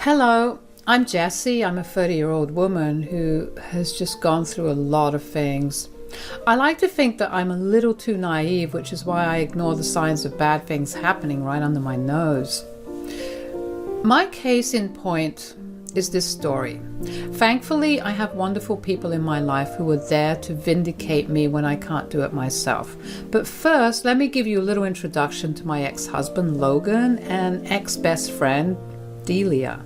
Hello, I'm Jessie. I'm a 30-year-old woman who has just gone through a lot of things. I like to think that I'm a little too naive, which is why I ignore the signs of bad things happening right under my nose. My case in point is this story. Thankfully, I have wonderful people in my life who are there to vindicate me when I can't do it myself. But first, let me give you a little introduction to my ex-husband, Logan, and ex-best friend, Delia.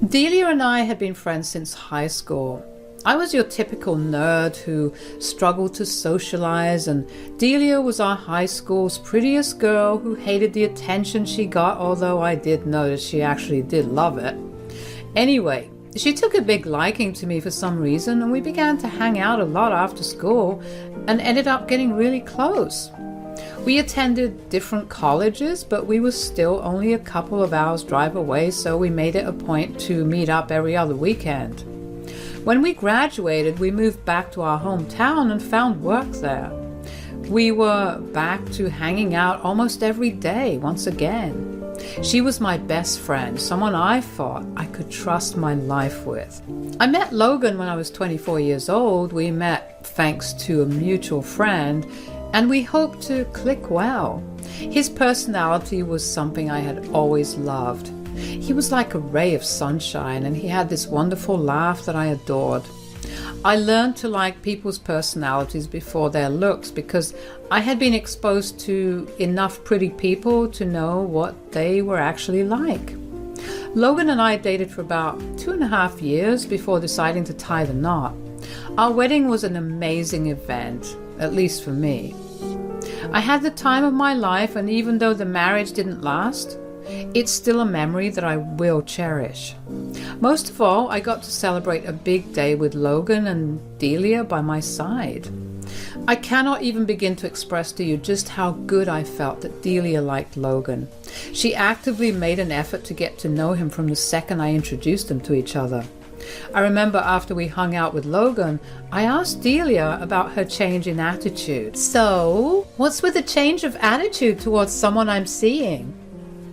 Delia and I had been friends since high school. I was your typical nerd who struggled to socialize, and Delia was our high school's prettiest girl who hated the attention she got, although I did notice she actually did love it. Anyway, she took a big liking to me for some reason, and we began to hang out a lot after school and ended up getting really close. We attended different colleges, but we were still only a couple of hours drive away, so we made it a point to meet up every other weekend. When we graduated, we moved back to our hometown and found work there. We were back to hanging out almost every day once again. She was my best friend, someone I thought I could trust my life with. I met Logan when I was 24 years old. We met thanks to a mutual friend, and we hoped to click well. His personality was something I had always loved. He was like a ray of sunshine, and he had this wonderful laugh that I adored. I learned to like people's personalities before their looks because I had been exposed to enough pretty people to know what they were actually like. Logan and I dated for about 2.5 years before deciding to tie the knot. Our wedding was an amazing event, at least for me. I had the time of my life, and even though the marriage didn't last, it's still a memory that I will cherish. Most of all, I got to celebrate a big day with Logan and Delia by my side. I cannot even begin to express to you just how good I felt that Delia liked Logan. She actively made an effort to get to know him from the second I introduced them to each other. I remember after we hung out with Logan, I asked Delia about her change in attitude. So, what's with the change of attitude towards someone I'm seeing?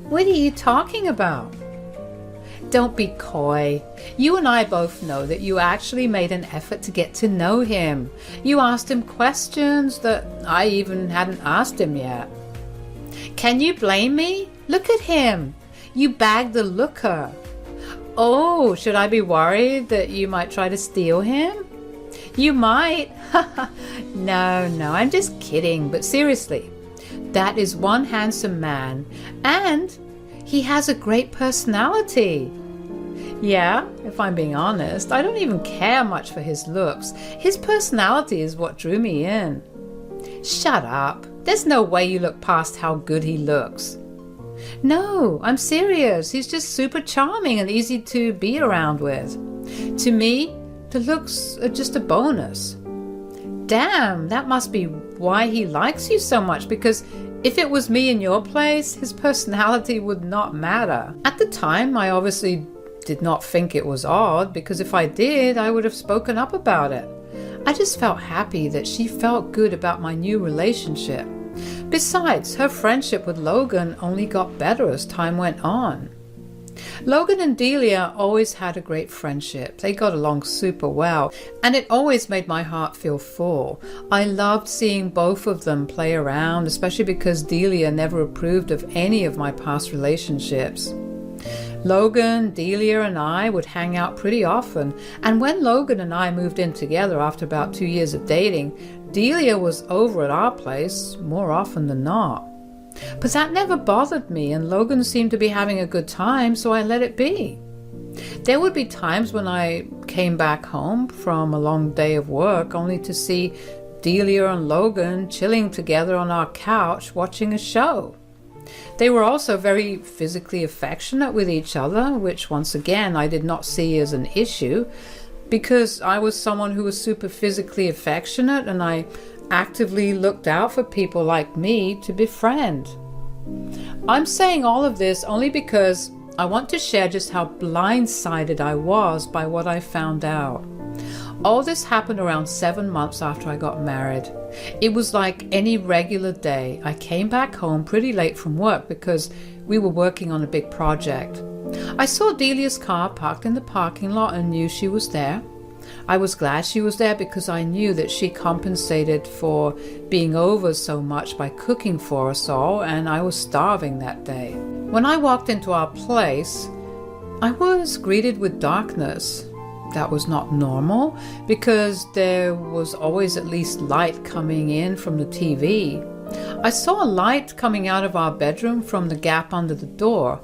What are you talking about? Don't be coy. You and I both know that you actually made an effort to get to know him. You asked him questions that I even hadn't asked him yet. Can you blame me? Look at him. You bagged the looker. Oh, should I be worried that you might try to steal him? You might. No, I'm just kidding. But seriously, that is one handsome man, and he has a great personality. Yeah, if I'm being honest, I don't even care much for his looks. His personality is what drew me in. Shut up. There's no way you look past how good he looks. No, I'm serious. He's just super charming and easy to be around with. To me, the looks are just a bonus. Damn, that must be why he likes you so much, because if it was me in your place, his personality would not matter. At the time, I obviously did not think it was odd, because if I did, I would have spoken up about it. I just felt happy that she felt good about my new relationship. Besides, her friendship with Logan only got better as time went on. Logan and Delia always had a great friendship. They got along super well, and it always made my heart feel full. I loved seeing both of them play around, especially because Delia never approved of any of my past relationships. Logan, Delia, and I would hang out pretty often, and when Logan and I moved in together after about 2 years of dating, Delia was over at our place more often than not. But that never bothered me, and Logan seemed to be having a good time, so I let it be. There would be times when I came back home from a long day of work only to see Delia and Logan chilling together on our couch watching a show. They were also very physically affectionate with each other, which once again I did not see as an issue, because I was someone who was super physically affectionate, and I actively looked out for people like me to befriend. I'm saying all of this only because I want to share just how blindsided I was by what I found out. All this happened around 7 months after I got married. It was like any regular day. I came back home pretty late from work because we were working on a big project. I saw Delia's car parked in the parking lot and knew she was there. I was glad she was there because I knew that she compensated for being over so much by cooking for us all, and I was starving that day. When I walked into our place, I was greeted with darkness. That was not normal because there was always at least light coming in from the TV. I saw a light coming out of our bedroom from the gap under the door.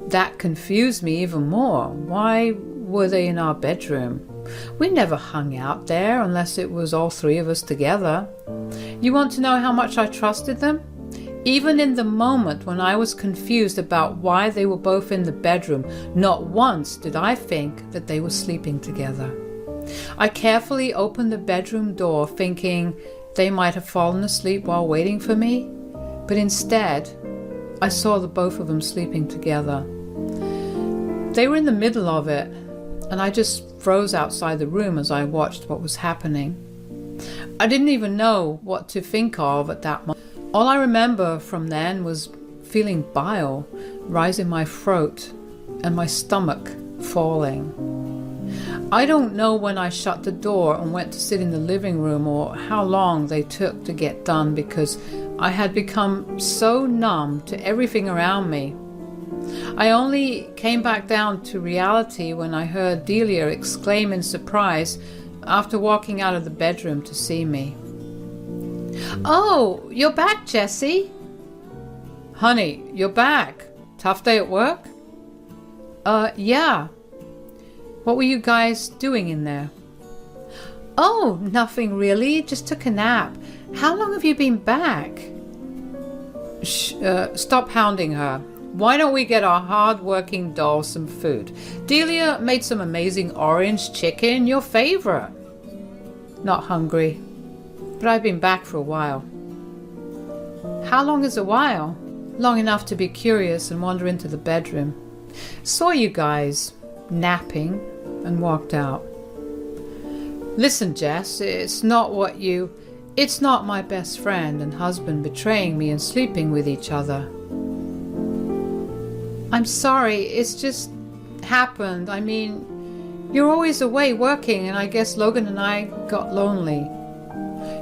That confused me even more. Why were they in our bedroom? We never hung out there unless it was all three of us together. You want to know how much I trusted them? Even in the moment when I was confused about why they were both in the bedroom, not once did I think that they were sleeping together. I carefully opened the bedroom door thinking they might have fallen asleep while waiting for me, but instead I saw the both of them sleeping together. They were in the middle of it, and I just froze outside the room as I watched what was happening. I didn't even know what to think of at that moment. All I remember from then was feeling bile rise in my throat and my stomach falling. I don't know when I shut the door and went to sit in the living room or how long they took to get done because I had become so numb to everything around me. I only came back down to reality when I heard Delia exclaim in surprise after walking out of the bedroom to see me. "Oh, you're back, Jessie." "Honey, you're back. Tough day at work?" Yeah. What were you guys doing in there?" "Oh, nothing really. Just took a nap. How long have you been back?" Stop hounding her. Why don't we get our hard-working doll some food? Delia made some amazing orange chicken, your favorite." "Not hungry, but I've been back for a while." "How long is a while?" "Long enough to be curious and wander into the bedroom. Saw you guys napping and walked out." "Listen, Jess, it's not my best friend and husband betraying me and sleeping with each other." "I'm sorry, it's just happened. I mean, you're always away working, and I guess Logan and I got lonely."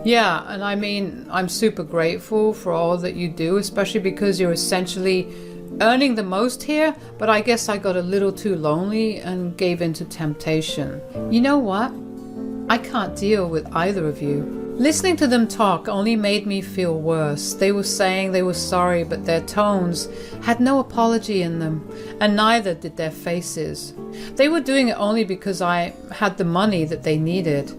"Yeah, and I mean, I'm super grateful for all that you do, especially because you're essentially earning the most here, but I guess I got a little too lonely and gave in to temptation." You know what? I can't deal with either of you. Listening to them talk only made me feel worse. They were saying they were sorry, but their tones had no apology in them, and neither did their faces. They were doing it only because I had the money that they needed.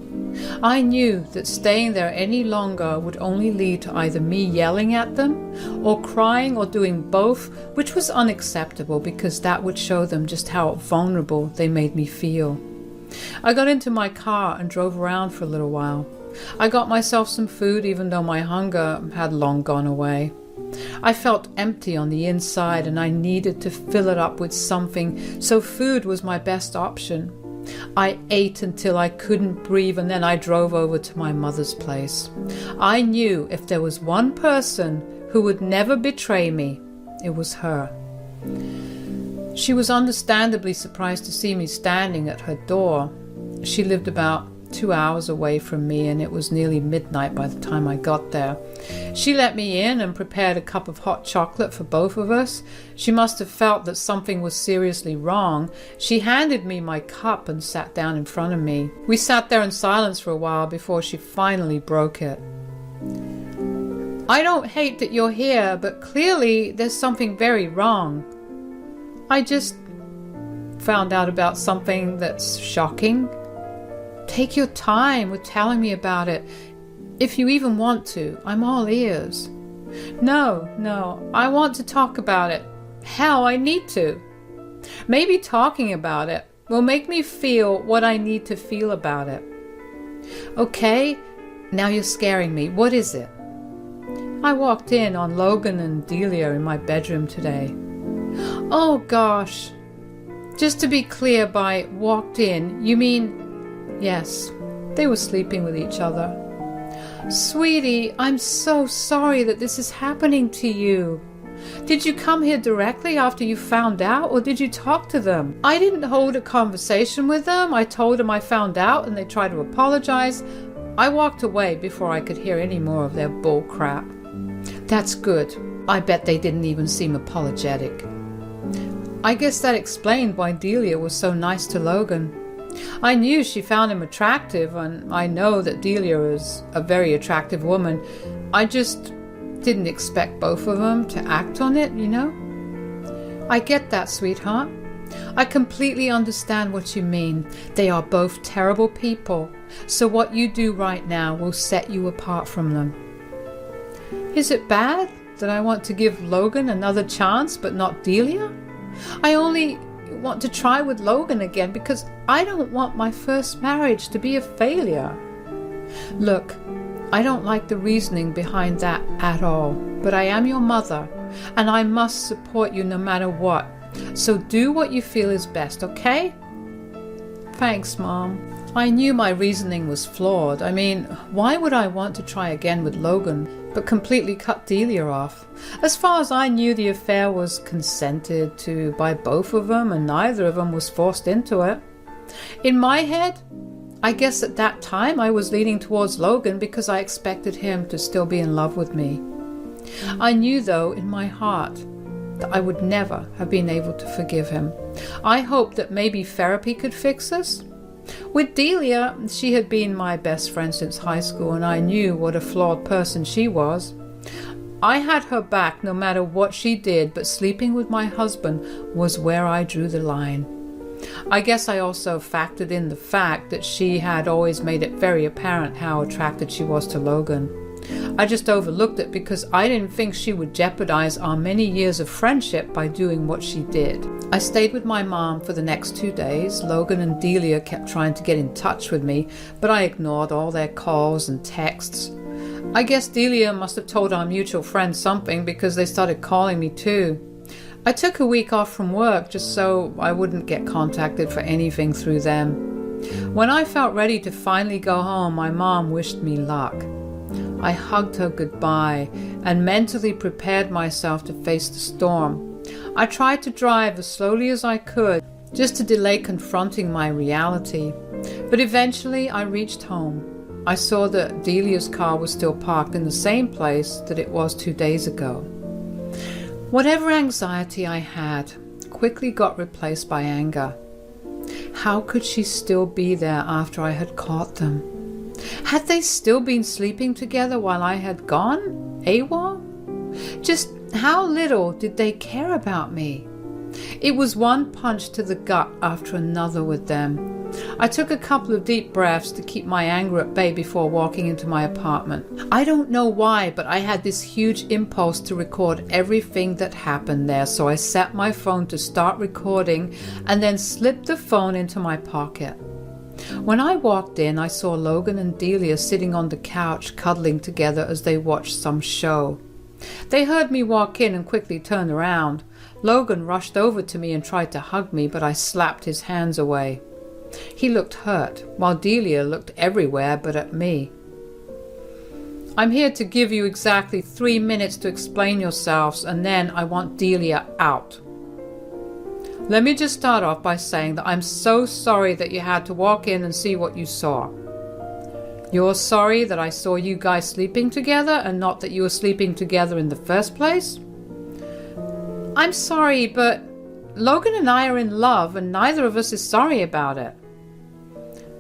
I knew that staying there any longer would only lead to either me yelling at them or crying or doing both, which was unacceptable because that would show them just how vulnerable they made me feel. I got into my car and drove around for a little while. I got myself some food even though my hunger had long gone away. I felt empty on the inside and I needed to fill it up with something, so food was my best option. I ate until I couldn't breathe and then I drove over to my mother's place. I knew if there was one person who would never betray me, it was her. She was understandably surprised to see me standing at her door. She lived about 2 hours away from me and it was nearly midnight by the time I got there. She let me in and prepared a cup of hot chocolate for both of us. She must have felt that something was seriously wrong. She handed me my cup and sat down in front of me. We sat there in silence for a while before she finally broke it. "I don't hate that you're here, but clearly there's something very wrong. I just found out about something that's shocking. Take your time with telling me about it. If you even want to, I'm all ears." No, I want to talk about it. Hell, I need to. Maybe talking about it will make me feel what I need to feel about it. Okay, now you're scaring me. What is it? I walked in on Logan and Delia in my bedroom today. Oh gosh. Just to be clear, by walked in, you mean... Yes, they were sleeping with each other. Sweetie, I'm so sorry that this is happening to you. Did you come here directly after you found out, or did you talk to them? I didn't hold a conversation with them. I told them I found out and they tried to apologize. I walked away before I could hear any more of their bull crap. That's good. I bet they didn't even seem apologetic. I guess that explained why Delia was so nice to Logan. I knew she found him attractive, and I know that Delia is a very attractive woman. I just didn't expect both of them to act on it, you know? I get that, sweetheart. I completely understand what you mean. They are both terrible people, so what you do right now will set you apart from them. Is it bad that I want to give Logan another chance but not Delia? I only want to try with Logan again because I don't want my first marriage to be a failure. Look, I don't like the reasoning behind that at all, but I am your mother and I must support you no matter what. So do what you feel is best, okay? Thanks, Mom. I knew my reasoning was flawed. I mean, why would I want to try again with Logan but completely cut Delia off? As far as I knew, the affair was consented to by both of them and neither of them was forced into it. In my head, I guess at that time I was leaning towards Logan because I expected him to still be in love with me. I knew, though, in my heart that I would never have been able to forgive him. I hoped that maybe therapy could fix this. With Delia, she had been my best friend since high school, and I knew what a flawed person she was. I had her back no matter what she did, but sleeping with my husband was where I drew the line. I guess I also factored in the fact that she had always made it very apparent how attracted she was to Logan. I just overlooked it because I didn't think she would jeopardize our many years of friendship by doing what she did. I stayed with my mom for the next 2 days. Logan and Delia kept trying to get in touch with me, but I ignored all their calls and texts. I guess Delia must have told our mutual friend something because they started calling me too. I took a week off from work just so I wouldn't get contacted for anything through them. When I felt ready to finally go home, my mom wished me luck. I hugged her goodbye and mentally prepared myself to face the storm. I tried to drive as slowly as I could, just to delay confronting my reality. But eventually I reached home. I saw that Delia's car was still parked in the same place that it was 2 days ago. Whatever anxiety I had quickly got replaced by anger. How could she still be there after I had caught them? Had they still been sleeping together while I had gone AWOL? Just how little did they care about me? It was one punch to the gut after another with them. I took a couple of deep breaths to keep my anger at bay before walking into my apartment. I don't know why, but I had this huge impulse to record everything that happened there, so I set my phone to start recording and then slipped the phone into my pocket. When I walked in, I saw Logan and Delia sitting on the couch cuddling together as they watched some show. They heard me walk in and quickly turned around. Logan rushed over to me and tried to hug me, but I slapped his hands away. He looked hurt, while Delia looked everywhere but at me. I'm here to give you exactly 3 minutes to explain yourselves, and then I want Delia out. Let me just start off by saying that I'm so sorry that you had to walk in and see what you saw. You're sorry that I saw you guys sleeping together and not that you were sleeping together in the first place? I'm sorry, but Logan and I are in love and neither of us is sorry about it.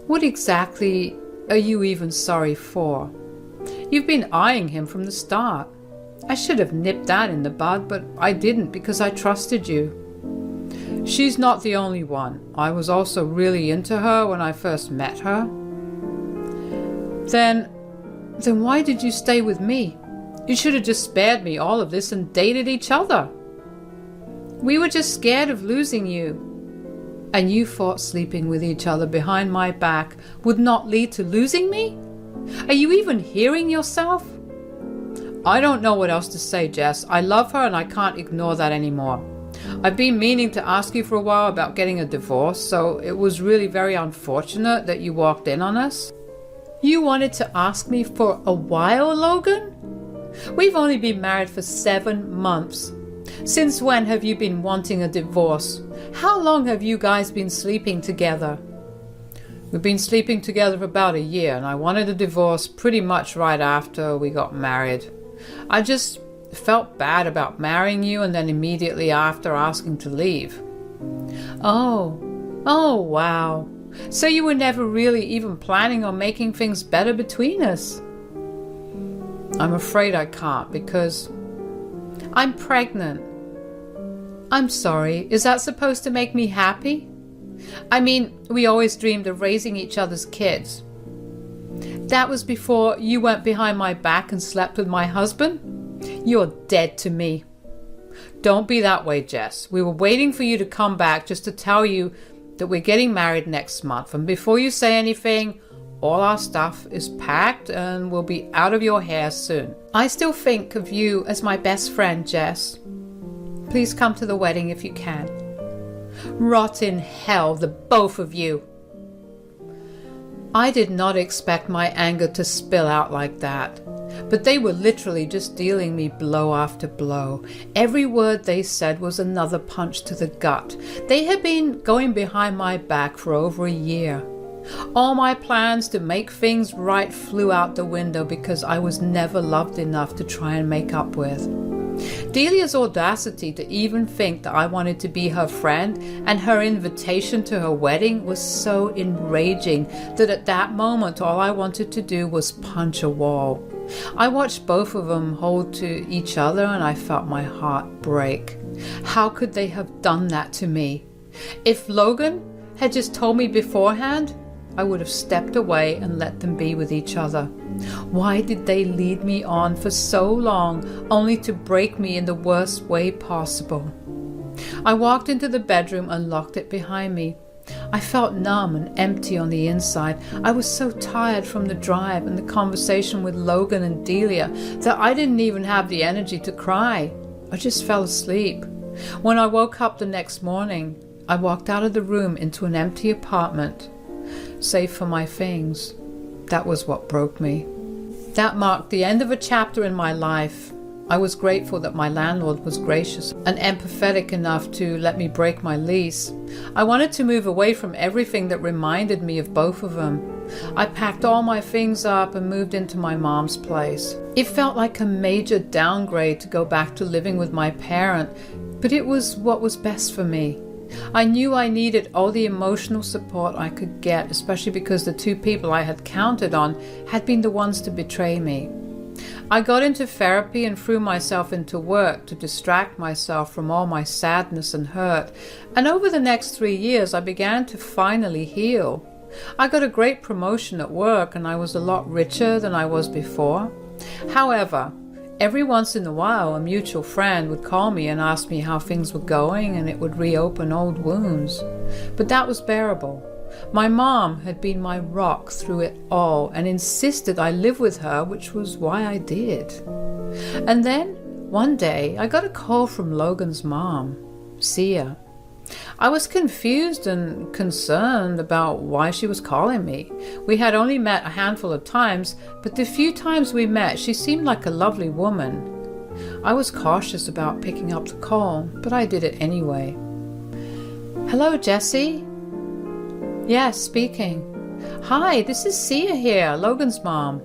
What exactly are you even sorry for? You've been eyeing him from the start. I should have nipped that in the bud, but I didn't because I trusted you. She's not the only one. I was also really into her when I first met her. Then why did you stay with me? You should have just spared me all of this and dated each other. We were just scared of losing you. And you thought sleeping with each other behind my back would not lead to losing me? Are you even hearing yourself? I don't know what else to say, Jess. I love her and I can't ignore that anymore. I've been meaning to ask you for a while about getting a divorce, so it was really very unfortunate that you walked in on us. You wanted to ask me for a while, Logan? We've only been married for 7 months. Since when have you been wanting a divorce? How long have you guys been sleeping together? We've been sleeping together for about a year, and I wanted a divorce pretty much right after we got married. I just felt bad about marrying you and then immediately after asking to leave. Oh, wow. So you were never really even planning on making things better between us? I'm afraid I can't because I'm pregnant. I'm sorry, is that supposed to make me happy? I mean, we always dreamed of raising each other's kids. That was before you went behind my back and slept with my husband? You're dead to me. Don't be that way, Jess. We were waiting for you to come back just to tell you that we're getting married next month. And before you say anything, all our stuff is packed and we'll be out of your hair soon. I still think of you as my best friend, Jess. Please come to the wedding if you can. Rot in hell, the both of you. I did not expect my anger to spill out like that, but they were literally just dealing me blow after blow. Every word they said was another punch to the gut. They had been going behind my back for over a year. All my plans to make things right flew out the window because I was never loved enough to try and make up with. Delia's audacity to even think that I wanted to be her friend and her invitation to her wedding was so enraging that at that moment all I wanted to do was punch a wall. I watched both of them hold to each other and I felt my heart break. How could they have done that to me? If Logan had just told me beforehand, I would have stepped away and let them be with each other. Why did they lead me on for so long, only to break me in the worst way possible? I walked into the bedroom and locked it behind me. I felt numb and empty on the inside. I was so tired from the drive and the conversation with Logan and Delia that I didn't even have the energy to cry. I just fell asleep. When I woke up the next morning, I walked out of the room into an empty apartment. Save for my things. That was what broke me. That marked the end of a chapter in my life. I was grateful that my landlord was gracious and empathetic enough to let me break my lease. I wanted to move away from everything that reminded me of both of them. I packed all my things up and moved into my mom's place. It felt like a major downgrade to go back to living with my parent, but it was what was best for me. I knew I needed all the emotional support I could get, especially because the two people I had counted on had been the ones to betray me. I got into therapy and threw myself into work to distract myself from all my sadness and hurt, and over the next 3 years I began to finally heal. I got a great promotion at work and I was a lot richer than I was before. However, every once in a while, a mutual friend would call me and ask me how things were going, and it would reopen old wounds. But that was bearable. My mom had been my rock through it all and insisted I live with her, which was why I did. And then, one day, I got a call from Logan's mom, Sia. I was confused and concerned about why she was calling me. We had only met a handful of times, but the few times we met, she seemed like a lovely woman. I was cautious about picking up the call, but I did it anyway. Hello, Jessie? Yes, speaking. Hi, this is Sia here, Logan's mom.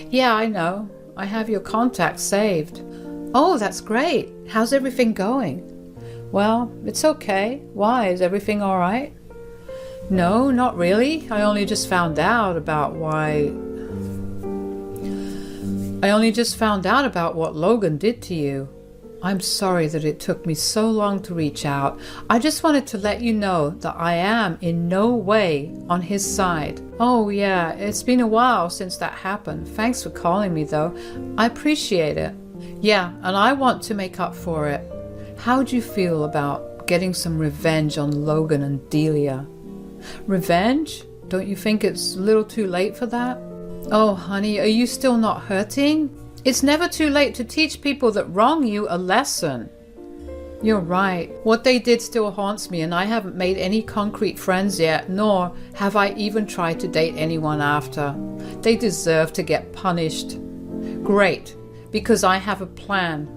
Yeah, I know. I have your contact saved. Oh, that's great. How's everything going? Well, it's okay. Why? Is everything all right? No, not really. I only just found out about what Logan did to you. I'm sorry that it took me so long to reach out. I just wanted to let you know that I am in no way on his side. Oh yeah, it's been a while since that happened. Thanks for calling me though. I appreciate it. Yeah, and I want to make up for it. How'd you feel about getting some revenge on Logan and Delia? Revenge? Don't you think it's a little too late for that? Oh, honey, are you still not hurting? It's never too late to teach people that wrong you a lesson. You're right. What they did still haunts me, and I haven't made any concrete friends yet, nor have I even tried to date anyone after. They deserve to get punished. Great, because I have a plan.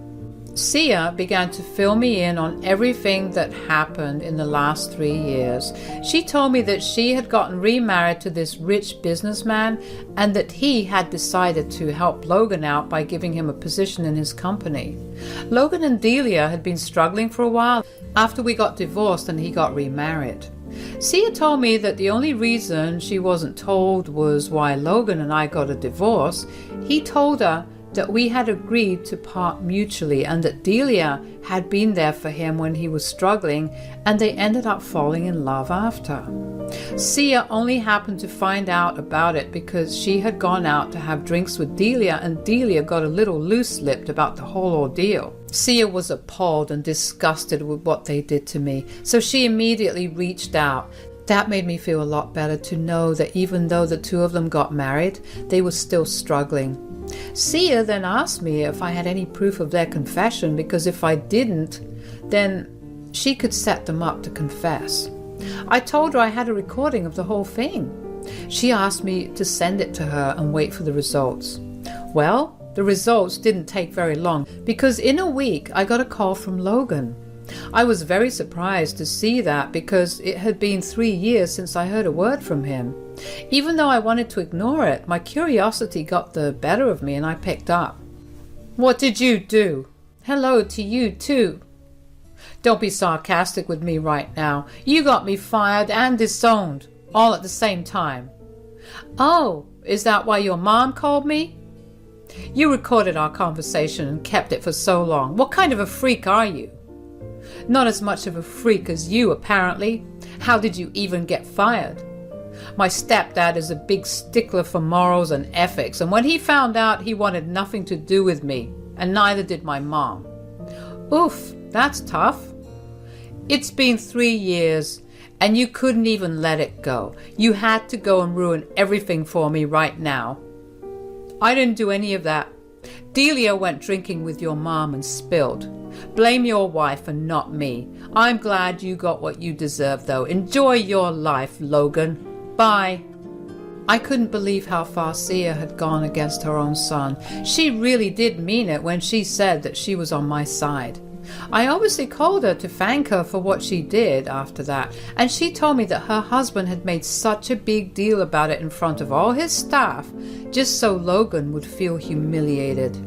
Sia began to fill me in on everything that happened in the last 3 years. She told me that she had gotten remarried to this rich businessman and that he had decided to help Logan out by giving him a position in his company. Logan and Delia had been struggling for a while after we got divorced and he got remarried. Sia told me that the only reason she wasn't told was why Logan and I got a divorce. He told her that we had agreed to part mutually and that Delia had been there for him when he was struggling, and they ended up falling in love after. Sia only happened to find out about it because she had gone out to have drinks with Delia, and Delia got a little loose-lipped about the whole ordeal. Sia was appalled and disgusted with what they did to me, so she immediately reached out. That made me feel a lot better to know that even though the two of them got married, they were still struggling. Sia then asked me if I had any proof of their confession, because if I didn't, then she could set them up to confess. I told her I had a recording of the whole thing. She asked me to send it to her and wait for the results. Well, the results didn't take very long, because in a week I got a call from Logan. I was very surprised to see that, because it had been 3 years since I heard a word from him. Even though I wanted to ignore it, my curiosity got the better of me and I picked up. "What did you do? Hello to you too. Don't be sarcastic with me right now. You got me fired and disowned, all at the same time." "Oh, is that why your mom called me?" "You recorded our conversation and kept it for so long. What kind of a freak are you?" "Not as much of a freak as you, apparently. How did you even get fired?" "My stepdad is a big stickler for morals and ethics, and when he found out, he wanted nothing to do with me, and neither did my mom." "Oof, that's tough." "It's been 3 years, and you couldn't even let it go. You had to go and ruin everything for me right now." "I didn't do any of that. Delia went drinking with your mom and spilled. Blame your wife and not me. I'm glad you got what you deserve, though. Enjoy your life, Logan. Bye." I couldn't believe how far Sia had gone against her own son. She really did mean it when she said that she was on my side. I obviously called her to thank her for what she did after that, and she told me that her husband had made such a big deal about it in front of all his staff, just so Logan would feel humiliated.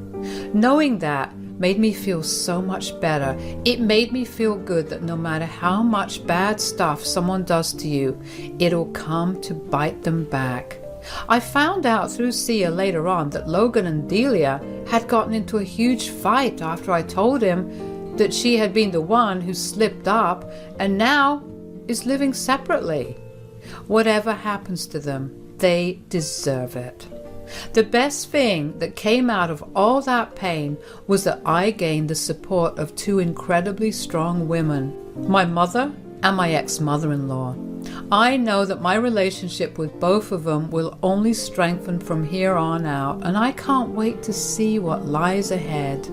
Knowing that made me feel so much better. It made me feel good that no matter how much bad stuff someone does to you, it'll come to bite them back. I found out through Sia later on that Logan and Delia had gotten into a huge fight after I told him that she had been the one who slipped up and now is living separately. Whatever happens to them, they deserve it. The best thing that came out of all that pain was that I gained the support of 2 incredibly strong women, my mother and my ex-mother-in-law. I know that my relationship with both of them will only strengthen from here on out, and I can't wait to see what lies ahead.